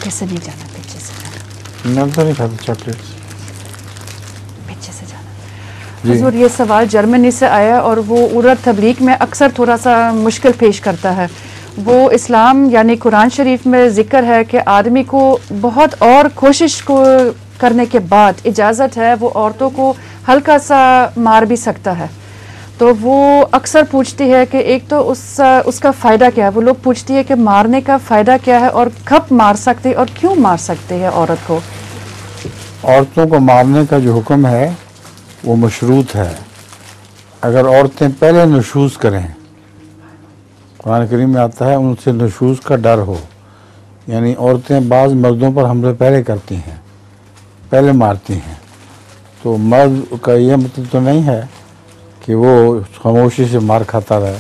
आगे से नहीं जाना, पीछे से जाना। मैं तो नहीं खाता चॉकलेट्स, पीछे से जाना। हुजूर, ये सवाल जर्मनी से आया और वो उर्द तबलीग में अक्सर थोड़ा सा मुश्किल पेश करता है। वो इस्लाम यानी कुरान शरीफ में जिक्र है कि आदमी को बहुत और कोशिश को करने के बाद इजाज़त है, वो औरतों को हल्का सा मार भी सकता है। तो वो अक्सर पूछती है कि एक तो उसका फ़ायदा क्या है। वो लोग पूछती है कि मारने का फ़ायदा क्या है और कब मार सकते और क्यों मार सकते हैं औरत को। औरतों को मारने का जो हुक्म है वो मशरूत है। अगर औरतें पहले नशूज़ करें, कुरान करीम में आता है उनसे नशूज़ का डर हो, यानी औरतें बाज़ मर्दों पर हमले पहले करती हैं, पहले मारती हैं। तो मर्द का ये मतलब तो नहीं है कि वो खामोशी से मार खाता रहे,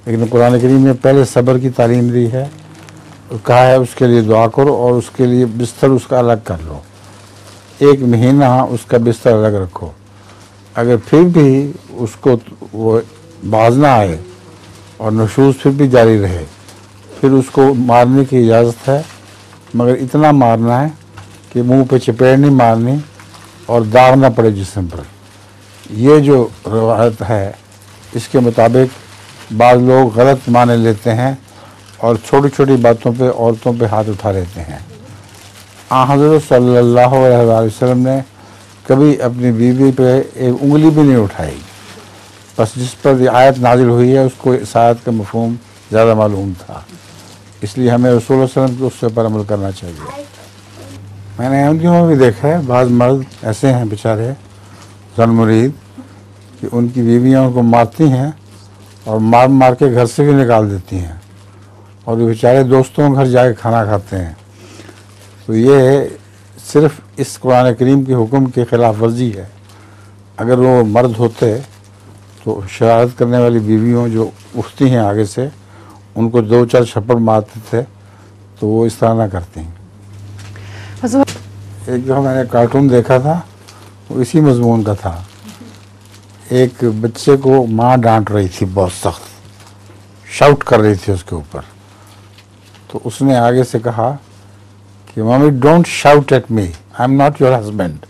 लेकिन कुरान करीम में पहले सब्र की तालीम दी है। कहा है उसके लिए दुआ करो और उसके लिए बिस्तर उसका अलग कर लो, 1 महीना उसका बिस्तर अलग रखो। अगर फिर भी उसको वो बाज ना आए और नशूज़ फिर भी जारी रहे, फिर उसको मारने की इजाज़त है, मगर इतना मारना है कि मुंह पे चपेट नहीं मारनी और दाग ना पड़े जिस्म पर। ये जो रवायत है इसके मुताबिक बाज़ लोग गलत माने लेते हैं और छोटी छोटी बातों पे औरतों पे हाथ उठा लेते हैं। हज़रत सल्लल्लाहु अलैहि वसल्लम ने कभी अपनी बीवी पे एक उंगली भी नहीं उठाई, बस जिस पर आयत नाजिल हुई है उसको इस आयत का मफ़हूम ज़्यादा मालूम था, इसलिए हमें रसूल सल्लल्लाहु अलैहि वसल्लम के उससे पर अमल करना चाहिए। मैंने अहमदियों में भी देखा है बाज़ मर्द ऐसे हैं बेचारे ज़न-मुरीद कि उनकी बीवियाँ उनको मारती हैं और मार मार के घर से भी निकाल देती हैं और वो बेचारे दोस्तों के घर जाके खाना खाते हैं। तो ये सिर्फ इस कुरान करीम के हुक्म के ख़िलाफ़ वर्जी है। अगर वो मर्द होते तो शरारत करने वाली बीवियों जो उठती हैं आगे से, उनको 2-4 छप्पड़ मारते थे, तो वो इस तरह ना करती। एक दफ़ा मैंने कार्टून देखा था, वो इसी मजमून का था। एक बच्चे को माँ डांट रही थी, बहुत सख्त शाउट कर रही थी उसके ऊपर। तो उसने आगे से कहा कि mummy don't shout at me, I am not your husband.